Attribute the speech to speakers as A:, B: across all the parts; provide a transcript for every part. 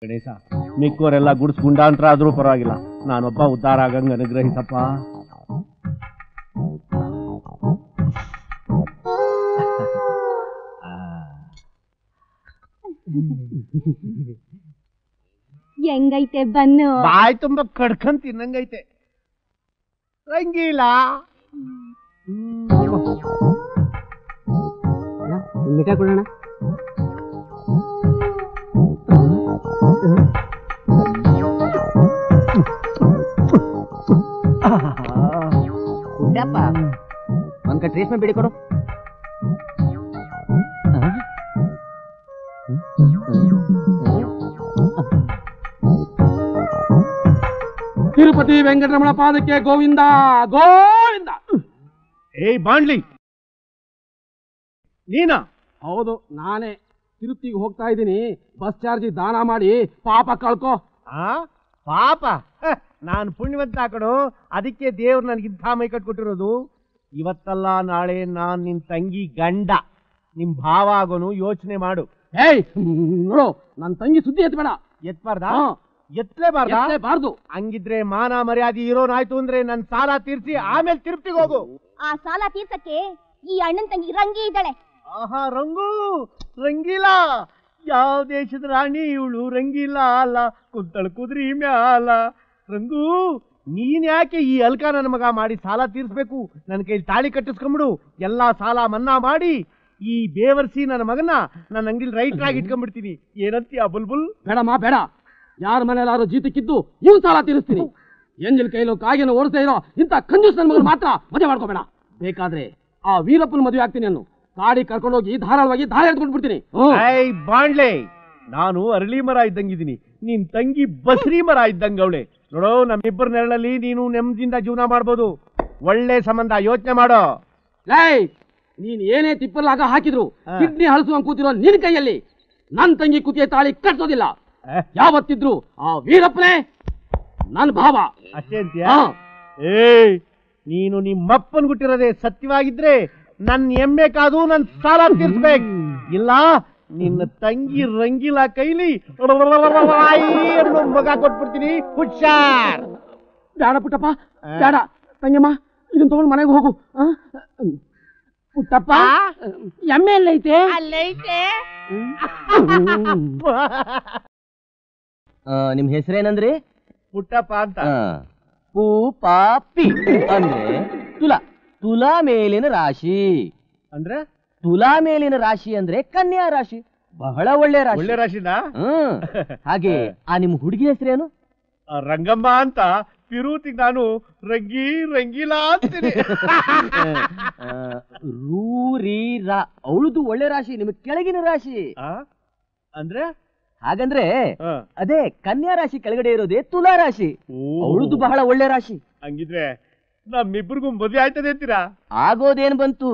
A: Ganesha, ಮಿಕ್ಕವರೆಲ್ಲ goods ಗುಂಡಾಂತರ ಆದ್ರೂ ಪರವಾಗಿಲ್ಲ, ನಾನೊಬ್ಬ ಉದ್ಧಾರ ಆಗಂಗ ಅನುಗ್ರಹಿಸಪ್ಪ.
B: ಹೆಂಗೈತೆ ಬನ್ನು?
A: ಬಾಯ್ ತುಂಬ ಕಡ್ಕಂತ ತಿನ್ನಂಗೈತೆ. ರಂಗಿಲ್ಲ
C: ಮಿಠಾಯಿ ಕೊಡೋಣ. ಒಂದ್ ಕಟ್ ರೇಷ್ಮೆ ಬಿಡಿ ಕೊಡು.
D: ತಿರುಪತಿ ವೆಂಕಟರಮಣ ಪಾದಕ್ಕೆ ಗೋವಿಂದ ಗೋವಿಂದ.
A: ಏಯ್ ಬಾಂಡ್ಲಿ, ನೀನಾ?
D: ಹೌದು, ನಾನೇ. ತಿರುಪತಿಗೆ ಹೋಗ್ತಾ ಇದ್ದೀನಿ, ಬಸ್ ಚಾರ್ಜ್ ದಾನ ಮಾಡಿ ಪಾಪ ಕಳ್ಕೊ.
A: ಪಾಪ? ನಾನು ಪುಣ್ಯವಂತ ಕಣೋ, ಅದಕ್ಕೆ ದೇವ್ರು ನನಗಿಂತ ಮೈ ಕಟ್ಕೊಟ್ಟಿರೋದು. ಇವತ್ತಲ್ಲ ನಾಳೆ ನಾನ್ ನಿನ್ ತಂಗಿ ಗಂಡ, ನಿಮ್ ಭಾವ ಆಗೋನು ಯೋಚನೆ ಮಾಡು.
D: ಏಯ್ ನೋಡು, ನನ್ನ ತಂಗಿ ಸುದ್ದಿ ಎತ್ಬೇಡ.
A: ಎತ್ಬಾರ್ದಾ? ಎತ್ತಲೇಬಾರ್ದು. ಹಂಗಿದ್ರೆ ಮಾನ ಮರ್ಯಾದೆ ಇರೋನಾಯ್ತು ಅಂದ್ರೆ ನನ್ ಸಾಲ ತೀರ್ಸಿ ಆಮೇಲೆ ತಿರುಪ್ತಿಗೆ ಹೋಗು.
B: ಆ ಸಾಲ ತೀರ್ಸಕ್ಕೆ ಈ ಅಣ್ಣನ್ ತಂಗಿ ರಂಗಿ ಇದ್ದಾಳೆ.
A: ಆಹಾ, ರಂಗು ರಂಗಿಲ್ಲ. ಯಾವ ದೇಶದ ರಾಣಿ ಇವಳು? ರಂಗಿಲ್ಲ ಅಲ್ಲ, ಕುಂತಳ ಕುದುರಿ ಮ್ಯಾಲ. ರಂಗು, ನೀನ್ ಯಾಕೆ ಈ ಅಲ್ಕ ನನ್ನ ಮಗ ಮಾಡಿ ಸಾಲ ತೀರ್ಸ್ಬೇಕು? ನನ್ನ ಕೈಲಿ ತಾಳಿ ಕಟ್ಟಿಸ್ಕೊಂಬಿಡು, ಎಲ್ಲಾ ಸಾಲ ಮನ್ನಾ ಮಾಡಿ ಈ ಬೇವರ್ಸಿ ನನ್ನ ಮಗನ ನನ್ನ ಅಂಗಡಿಲಿ ರೈಟ್ ಆಗಿ ಇಟ್ಕೊಂಡ್ಬಿಡ್ತೀನಿ. ಏನಂತೀಯ ಬುಲ್ಬುಲ್?
D: ಬೇಡಮ್ಮ ಬೇಡ. ಯಾರ ಮನೆಯಲ್ಲಾರು ಜೀತಕ್ಕಿದ್ದು ಇವ್ ಸಾಲ ತೀರಿಸ್ತೀನಿ. ಎಂಜಿಲ್ ಕೈಲೋ ಕಾಗಿನ ಓಡಿಸ್ತಾ ಇರೋ ಇಂಥ ಕಂಜೂಸ್ ನನ್ನ ಮಗನ ಮಾತ್ರ ಮದುವೆ ಮಾಡ್ಕೋಬೇಡ. ಬೇಕಾದ್ರೆ ಆ ವೀರಪ್ಪನ ಮದುವೆ ಆಗ್ತೀನಿ ಅನ್ನು ಗಾಡಿ ಕರ್ಕೊಂಡೋಗಿ ಧಾರಾಳವಾಗಿ ದಾರಿ ಎತ್ಕೊಂಡು ಬಿಡ್ತೀನಿ.
A: ಬಾಂಡ್ಲೆ, ನಾನು ಅರಳಿ ಮರ ಇದ್ದಂಗಿದ್ದೀನಿ, ನಿನ್ ತಂಗಿ ಬಸ್ರಿ ಮರ ಇದ್ದಂಗ ಅವಳೆ. ನೋಡೋ, ನಮ್ಮಿಬ್ಬರ ನೆರಳಲ್ಲಿ ನೀನು ನೆಮ್ಮದಿಯಿಂದ ಜೀವನ ಮಾಡ್ಬೋದು. ಒಳ್ಳೆ ಸಂಬಂಧ, ಯೋಚನೆ ಮಾಡೋ.
D: ನೀನ್ ಏನೇ ತಿಪ್ಪಲಾಗ ಹಾಕಿದ್ರು ಕಿಡ್ನಿ ಹಳಸುವಂಗ್ ಕೂತಿರೋ ನಿನ್ ಕೈಯಲ್ಲಿ ನನ್ ತಂಗಿ ಕುತಿಯ ತಾಳಿ ಕಟ್ಸೋದಿಲ್ಲ. ಯಾವತ್ತಿದ್ರು ಆ ವೀರಪ್ಪನೇ ನನ್ ಭಾವ.
A: ಅಷ್ಟೇ ಅಂತೀಯ? ನೀನು ನಿಮ್ಮಪ್ಪನ್ ಗುಟ್ಟಿರೋದೇ ಸತ್ಯವಾಗಿದ್ರೆ ನನ್ನ ಎಮ್ಮೆ ಕಾದು ನನ್ ಸಾಲ ತೀರ್ಸ್ಬೇಕು. ಇಲ್ಲ ನಿನ್ನ ತಂಗಿ ರಂಗಿಲ ಕೈಲಿ ಮಗ ಕೊಟ್ಬಿಡ್ತೀನಿ. ಹುಷಾರ್.
D: ಬೇಡ ಪುಟ್ಟಪ್ಪ, ಬೇಡ. ತಂಗಿಯಮ್ಮ, ಇದನ್ನ ತಗೊಂಡು ಮನೆಗೆ ಹೋಗು. ಪುಟ್ಟಪ್ಪ, ಎಮ್ಮೆ ಎಲ್ಲೈತೆ?
B: ಅಲ್ಲೈತೆ.
C: ನಿಮ್ ಹೆಸರೇನಂದ್ರಿ?
A: ಪುಟ್ಟಪ್ಪ ಅಂತ.
C: ಪೂಪಾಪಿ ಅಂದ್ರೆ ತುಲಾ. ತುಲಾ ಮೇಲಿನ ರಾಶಿ
A: ಅಂದ್ರೆ?
C: ತುಲಾ ಮೇಲಿನ ರಾಶಿ ಅಂದ್ರೆ ಕನ್ಯಾ ರಾಶಿ. ಬಹಳ ಒಳ್ಳೆ ರಾಶಿ.
A: ಒಳ್ಳೆ ರಾಶಿನ?
C: ಹಾಗೆ ಆ ನಿಮ್ ಹುಡುಗಿ ಹೆಸರೇನು?
A: ರಂಗಮ್ಮ ಅಂತ. ತಿರುತಿಗೆ ನಾನು ರಂಗಿಲ ಅಂತೀನಿ.
C: ರೂರೀರಾ, ಅವಳದು ಒಳ್ಳೆ ರಾಶಿ, ನಿಮಗ್ ಕೆಳಗಿನ ರಾಶಿ.
A: ಅಂದ್ರೆ?
C: ಹಾಗಂದ್ರೆ ಅದೇ ಕನ್ಯಾ ರಾಶಿ ಕೆಳಗಡೆ ಇರೋದೇ ತುಲಾ ರಾಶಿ. ಅವಳದು ಬಹಳ ಒಳ್ಳೆ ರಾಶಿ.
A: ಹಂಗಿದ್ರೆ ನಮ್ಮಿಬ್ರಿಗೂ ಮದುವೆ ಆಯ್ತದೆ ಅಂತೀರಾ?
C: ಆಗೋದೇನ್ ಬಂತು,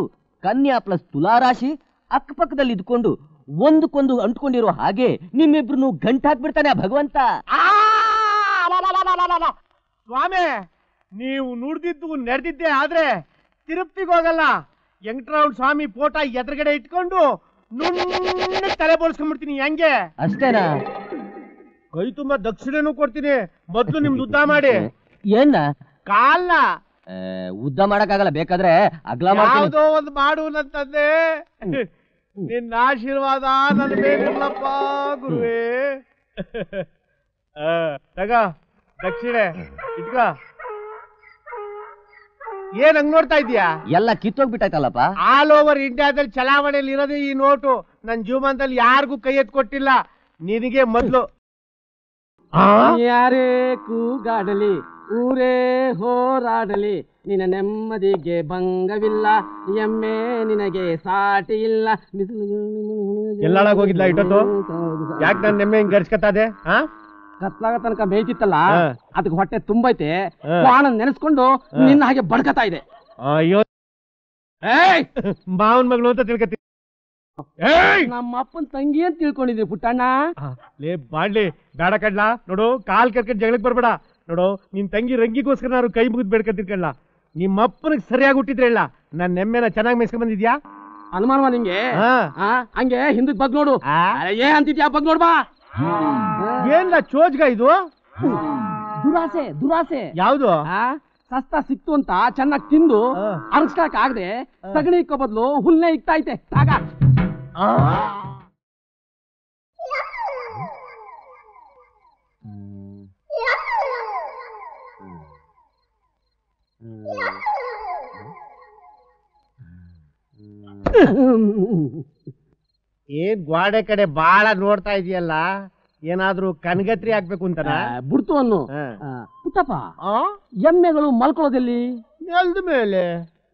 C: ಕನ್ಯಾ ಪ್ಲಸ್ ತುಲಾ ರಾಶಿ ಅಕ್ಕಪಕ್ಕದಲ್ಲಿ ಇದ್ಕೊಂಡು ಒಂದಕ್ಕೊಂದು ಅಂಟ್ಕೊಂಡಿರೋ ಹಾಗೆ ನಿಮ್ಮಿಬ್ರು ಗಂಟಾಕ್ಬಿಡ್ತಾನೆ ಆ ಭಗವಂತ.
A: ಸ್ವಾಮಿ, ನೀವು ನುಡ್ದಿದ್ದು ನಡೆದಿದ್ದೆ ಆದ್ರೆ ತಿರುಪ್ತಿಗೆ ಹೋಗಲ್ಲ. ವೆಂಕಟರಮಣ ಸ್ವಾಮಿ ಫೋಟೋ ಎದುರುಗಡೆ ಇಟ್ಕೊಂಡು ನುಣ್ಣ ತಲೆ ಬೋಳ್ಸ್ಕೊಂಡ್ಬಿಡ್ತೀನಿ. ಹೆಂಗೆ?
C: ಅಷ್ಟೇನಾ?
A: ಕೈ ತುಂಬಾ ದಕ್ಷಿಣೆನೂ ಕೊಡ್ತೀನಿ. ಮೊದ್ಲು ನಿಮ್ದು ಉದ್ದ ಮಾಡಿ.
C: ಏನ?
A: ಕಾಲ್ನ
C: ಉದ್ದ ಮಾಡಕ್ಕಾಗಲ್ಲ, ಬೇಕಾದ್ರೆ ಅಗ್ಲ
A: ಯಾವುದೋ ಒಂದು ಮಾಡು ನಂತಂದೆ. ನಿನ್ನ ಆಶೀರ್ವಾದ ನನ್ನ ಬೇಕಲ್ಲಪ್ಪ ಗುರುವೇ. ತಗ ದಕ್ಷಿಣೆ ಇಟ್ಕ. ಏನ್ ಹಂಗ್ ನೋಡ್ತಾ ಇದೀಯಾ?
C: ಎಲ್ಲ ಕಿತ್ತೋಗ್ಬಿಟ್ಟಾಯ್ತಲ್ಲಪ್ಪ.
A: ಆಲ್ ಓವರ್ ಇಂಡಿಯಾದಲ್ಲಿ ಚಲಾವಣೆಯಲ್ಲಿ ಇರೋದೇ ಈ ನೋಟು. ನನ್ ಜೀವನದಲ್ಲಿ ಯಾರಿಗೂ ಕೈ ಎತ್ ಕೊಟ್ಟಿಲ್ಲ, ನಿನಗೆ ಮೊದ್ಲು.
D: ಯಾರೇ ಕೂಗಾಡಲಿ, ಊರೇ ಹೋರಾಡಲಿ, ನಿನ್ನ ನೆಮ್ಮದಿಗೆ ಭಂಗವಿಲ್ಲ, ಎಮ್ಮೆ ನಿನಗೆ ಸಾಟಿ ಇಲ್ಲ.
A: ಎಲ್ಲಾಳಾಗ ಹೋಗಿದ್ಲ ಇಟ್ಟತ್ತು? ಯಾಕೆ ನನ್ನ ನೆಮ್ಮೆ ಹಿಂಗ್ ಗರ್ಸ್ಕತ್ತದೆ?
D: ಕತ್ಲಾಗ ತನಕ ಬೇಯ್ತಿತ್ತಲ್ಲ, ಅದಕ್ಕೆ ಹೊಟ್ಟೆ ತುಂಬೈತೆ. ವಾಣನ್ ನೆನೆಸ್ಕೊಂಡು ನಿನ್ನ ಹಾಗೆ ಬಡ್ಕತಾ ಇದೆ.
A: ಅಯ್ಯೋ, ಮಾವನ್ ಮಗಳು ಅಂತ ತಿಳ್ಕತಿ.
D: ನಮ್ಮ ಅಪ್ಪನ ತಂಗಿ ಅಂತ ತಿಳ್ಕೊಂಡಿದ್ವಿ ಪುಟ್ಟಣ್ಣ.
A: ಲೇ ಬಾಡ್ಲಿ, ಬೇಡ ಕಡ್ಲಾ. ನೋಡು, ಕಾಲ್ ಕರ್ಕಟ್ ಜಗಳಕ್ ಬರ್ಬೇಡ. ನೋಡು, ನಿನ್ ತಂಗಿ ರಂಗಿಗೋಸ್ಕರ ನಾನು ಕೈ ಮುಗಿದ್ ಬೇಡ್ಕತಿರ್ಕಲ್ಲ. ನಿಮ್ಮ ಅಪ್ಪನಿಗೆ ಸರಿಯಾಗಿ ಹುಟ್ಟಿದ್ರೆ ಇಲ್ಲ, ನನ್ನ ನೆಮ್ಮೆನ ಚೆನ್ನಾಗಿ ಮೇಯ್ಸ್ಕೊಂಡ್ ಬಂದಿದ್ಯಾ?
D: ಅನುಮಾನವಾ ನಿಂಗೆ? ಹಂಗೆ ಹಿಂದಕ್ ಬಗ್ ನೋಡು. ಏ ಅಂತಿದ್ಯಾ, ಬಗ್ ನೋಡ್ಬಾ.
A: ಏನ್ಲ ಚೋಜ್ಗ ಇದು?
D: ದುರಾಸೆ ದುರಾಸೆ.
A: ಯಾವ್ದು?
D: ಸಸ್ತ ಸಿಕ್ತು ಅಂತ ಚೆನ್ನಾಗಿ ತಿಂದು ಅರ್ಸ್ಕಾಕ್ ಆಗದೆ ಸಗಣಿ ಇಕ್ಕೋ ಬದಲು ಹುಲ್ನೇ ಇಕ್ತಾ ಐತೆ. ಆಗ
A: ಏನ್ ಗ್ವಾಡೆ ಕಡೆ ಬಾಳ ನೋಡ್ತಾ ಇದೆಯಲ್ಲ, ಏನಾದ್ರೂ ಕನಗತ್ರಿ ಆಗ್ಬೇಕು ಅಂತನಾ?
D: ಬಿಡ್ತು ಅನ್ನು. ಪುಟ್ಟಪ್ಪ, ಎಮ್ಮೆಗಳು ಮಲ್ಕೊಳ್ಳೋದೆಲ್ಲಿ?
A: ನೆಲದ ಮೇಲೆ.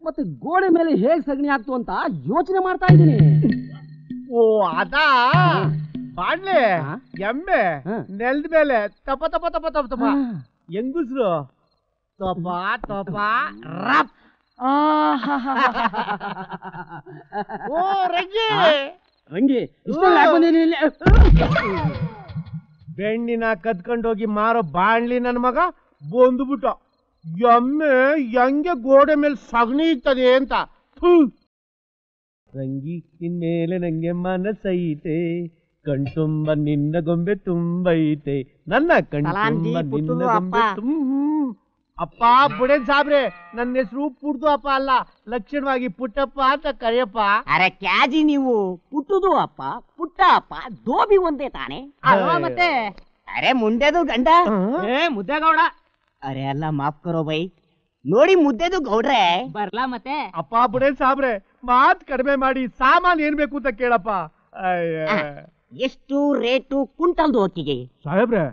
D: ಮತ್ತೆ ಗೋಡೆ ಮೇಲೆ ಹೇಗ್ ಸಗಣಿ ಆಗ್ತು ಅಂತ ಯೋಚನೆ ಮಾಡ್ತಾ ಇದ್ದೀನಿ.
A: ಓ ಅದಾ ಬಾಡ್ಲೆ ಎಮ್ಮೆ ನೆಲದ ಮೇಲೆ ತಪ ತಪ ತಪ ತಪ ತಪ, ಹೆಂಗುಸ್ರು ತಪ ತಪ ರಪ್. ಓ ರಂಗಿ
D: ರಂಗಿ,
A: ಬೆಣ್ಣಿನ ಕದ್ಕೊಂಡೋಗಿ ಮಾರೋ ಬಾಣ್ಲಿ ನನ್ ಮಗ ಬಂದ್ಬಿಟ್ಟ. ಎಮ್ಮೆ ಹೆಂಗೆ ಗೋಡೆ ಮೇಲೆ ಸಗಣಿ ಇರ್ತದೆ ಅಂತ. ರಂಗಿ ಇನ್ಮೇಲೆ ನಂಗೆ ಮನಸ್ಸೈತೆ, ಕಣ್ತುಂಬ ನಿನ್ನ ಗೊಂಬೆ ತುಂಬೈತೆ, ನನ್ನ ಕಣ್ತುಂಬ ನಿನ್ನ ಗೊಂಬೆ ಅಪ್ಪ ಬುಡೇನ್ ಸಾಬ್ರೆ, ನನ್ನ ಹೆಸರು ಪುಡ್ದು ಅಪ್ಪ ಅಲ್ಲ, ಲಕ್ಷಣವಾಗಿ ಪುಟ್ಟಪ್ಪ ಅಂತ ಕರೆಯಪ್ಪ.
C: ಅರೆ ಕ್ಯಾಜಿ ನೀವು ಪುಟ್ಟುದು ಅಪ್ಪ ಪುಟ್ಟ ಅಪ್ಪ ದೋಬಿ ಒಂದೇ ತಾನೆ
B: ಅಲ್ವಾ ಮತ್ತೆ?
C: ಅರೆ ಮುಂದೆದು ಗಂಡ
D: ಮುದ್ದೆಗೌಡ.
C: ಅರೆ ಅಲ್ಲ ಮಾಫ್ ಕರೋ ಬೈ, ನೋಡಿ ಮುದ್ದೆದು ಗೌಡ್ರೆ.
B: ಬರ್ಲಾ ಮತ್ತೆ?
A: ಅಪ್ಪ ಬುಡೇನ್ ಸಾಬ್ರೆ, ಮಾತ್ ಕಡಿಮೆ ಮಾಡಿ ಸಾಮಾನ್ ಏನ್ ಬೇಕು ಅಂತ ಕೇಳಪ್ಪ.
C: ಎಷ್ಟು ರೇಟು ಕುಂಟಲ್ದು ಅಕ್ಕಿಗೆ?
A: ಸಾಹೇಬ್ರೆ,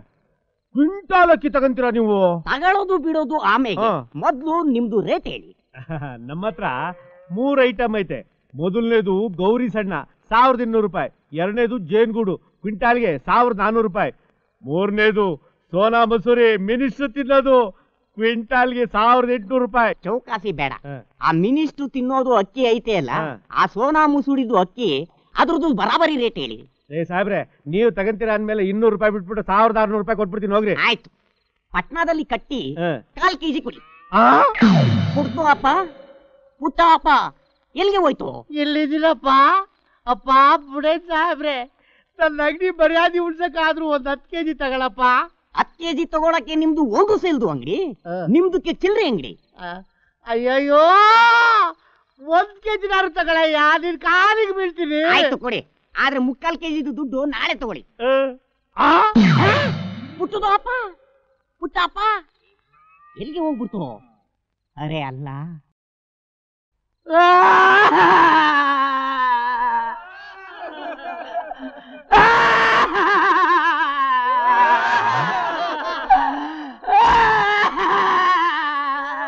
A: ಕ್ವಿಂಟಾಲ್ ಅಕ್ಕಿ ತಗಂತೀರಾ ನೀವು?
C: ತಗೊಳ್ಳೋದು ಬಿಡೋದು ಆಮೇಲೆ, ಮೊದ್ಲು ನಿಮ್ದು ರೇಟ್ ಹೇಳಿ.
A: ನಮ್ಮ ಹತ್ರ 3 ಐಟಮ್ ಐತೆ. ಮೊದಲನೇದು ಗೌರಿ ಸಣ್ಣ 1200 ರೂಪಾಯಿ, ಎರಡನೇದು ಜೇನ್ಗೂಡು ಕ್ವಿಂಟಾಲ್ಗೆ 1400 ರೂಪಾಯಿ, ಮೂರನೇದು ಸೋನಾ ಮಸೂರಿ ಮಿನಿಸ್ಟ್ರು ತಿನ್ನೋದು ಕ್ವಿಂಟಾಲ್ಗೆ 1800 ರೂಪಾಯಿ.
C: ಚೌಕಾಸಿ ಬೇಡ, ಆ ಮಿನಿಸ್ಟ್ರು ತಿನ್ನೋದು ಅಕ್ಕಿ ಐತೆ ಅಲ್ಲ, ಆ ಸೋನಾ ಮುಸುಡಿದು ಅಕ್ಕಿ ಅದ್ರದ್ದು ಬರಾಬರಿ ರೇಟ್ ಹೇಳಿ.
A: ಏ ಸಾಹೇಬ್ರೆ, ನೀವು ತಗಂತೀರ ಅಂದ್ಮೇಲೆ 200 ರೂಪಾಯಿ ಬಿಟ್ಬಿಟ್ಟು 1600 ರೂಪಾಯಿ ಕೊಟ್ಬಿಡ್ತೀನಿ ಹೋಗ್ರಿ.
C: ಆಯ್ತು, ಪಟ್ನಾದಲ್ಲಿ ಕಟ್ಟಿ 1/4 kg ಕೊಡಿ. ಕೊಡ್ತು ಅಪ್ಪ. ಪುಟ್ಟ ಅಪ್ಪ ಎಲ್ಲಿಗೆ ಹೋಯ್ತು?
A: ಎಲ್ಲಿದ್ದೀರಪ್ಪ? ಅಪ್ಪ ಬುಡೇನ್ ಸಾಹೇಬ್ರೆ, ನನ್ನ ಅಂಗಡಿ ಮರ್ಯಾದೆ ಉಳ್ಸಕ್ಕಾದ್ರೂ 10 kg ತಗೊಳಪ್ಪ.
C: 10 kg ತಗೊಳಕ್ಕೆ ನಿಮ್ದು ಒಂದು ಸೇಲ್ದು ಅಂಗಡಿ, ನಿಮ್ದಕ್ಕೆ ಚಿಲ್ಲರೆ ಅಂಗಡಿ.
A: ಅಯ್ಯಯ್ಯೋ, 1 kg ನಾರು ತಗೊಳಯ್ಯ, ನಿನ್ ಕಾಲಿಗೆ ಬೀಳ್ತೀನಿ.
C: ಆಯ್ತು ಕೊಡಿ, ಆದ್ರೆ 3/4 kg ದುಡ್ಡು ನಾಳೆ ತಗೊಳ್ಳಿ. ಪುಟ್ಟದು ಅಪ್ಪ ಪುಟ್ಟ ಅಪ್ಪ ಎಲ್ಲಿಗೆ ಹೋಗ್ಬಿಡ್ತು? ಅರೆ ಅಲ್ಲ,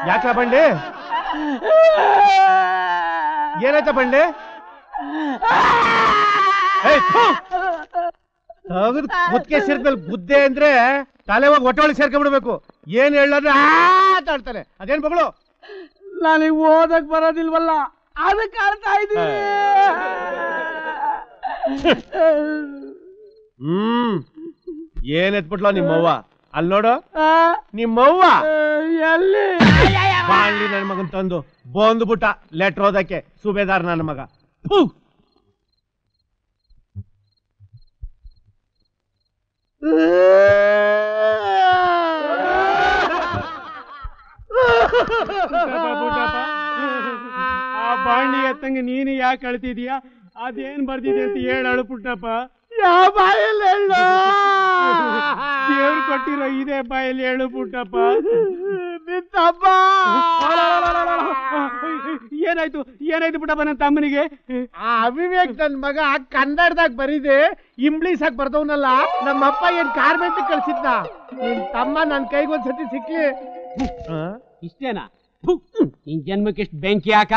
A: ಯಾಕ ಬಂಡೆ? ಏನಾಯ್ತ ಬಂಡೆ? ಮುದ್ಕೆ ಸೇರ್ದ್ಮೇಲೆ ಬುದ್ಧೆ ಅಂದ್ರೆ ತಲೆ ಹೋಗಿ ಹೊಟ್ಟೆ ಸೇರ್ಕೊಂಡ್ಬಿಡ್ಬೇಕು. ಏನ್ ಹೇಳೋದು ಆಡ್ತಾನೆ, ಅದೇನ್ ಮಗಳು?
D: ನನಗೆ ಓದಕ್ ಬರೋದಿಲ್ವಲ್ಲ, ಅದಕ್ಕೆ ಆಡ್ತಾ ಇದ್ದೀನಿ.
A: ಏನ್ ಎತ್ಬಿಟ್ಲ ನಿಮ್ಮವ್ವ? ಅಲ್ಲಿ ನೋಡು, ನಿಮ್ಮವ್ವ
D: ಎಲ್ಲಿ
A: ಬಾಳ್ಲಿ ನನ್ನ ಮಗನ್ ತಂದು ಬಂದ್ಬಿಟ್ಟ ಲೆಟ್ರ್ ಓದಕ್ಕೆ, ಸುಬೇದಾರ್ ನನ್ನ ಮಗ.
D: ಆ ಬಾಂಡಿ ಎತ್ತಂಗೆ ನೀನು ಯಾಕೆ ಅಳ್ತಿದೀಯ? ಅದೇನ್ ಬರ್ದಿದೆ ಅಂತ ಹೇಳು ಪುಟ್ಟಪ್ಪ.
A: ಯಾವ ಬಾಯಲ್ಲಿ ಹೇಳು?
D: ದೇವ್ರು ಕೊಟ್ಟಿರೋ ಇದೇ ಬಾಯಲ್ಲಿ ಹೇಳು ಪುಟ್ಟಪ್ಪ. ಏನಾಯ್ತು ಏನಾಯ್ತು ಪುಟ್ಟಪ್ಪ ನನ್ನ ತಮ್ಮನಿಗೆ?
A: ಆ ಅವಿವೇಕ್ ನನ್ ಮಗ ಕನ್ನಡದಾಗ ಬರೀದೆ ಇಂಗ್ಲೀಷ್ ಆಗಿ ಬರ್ದವನಲ್ಲ, ನಮ್ಮಪ್ಪ ಏನ್ ಕಾರ್ಮೆಂಟ್ ಕಳ್ಸಿದ್ನ. ನಿನ್ ತಮ್ಮ ನನ್ ಕೈಗೊಂದ್ಸತಿ ಸಿಕ್ಲಿ.
D: ಇಷ್ಟೇನಾ? ನಿನ್ ಜನ್ಮಕ್ಕೆ ಎಷ್ಟು ಬೆಂಕಿ ಹಾಕ.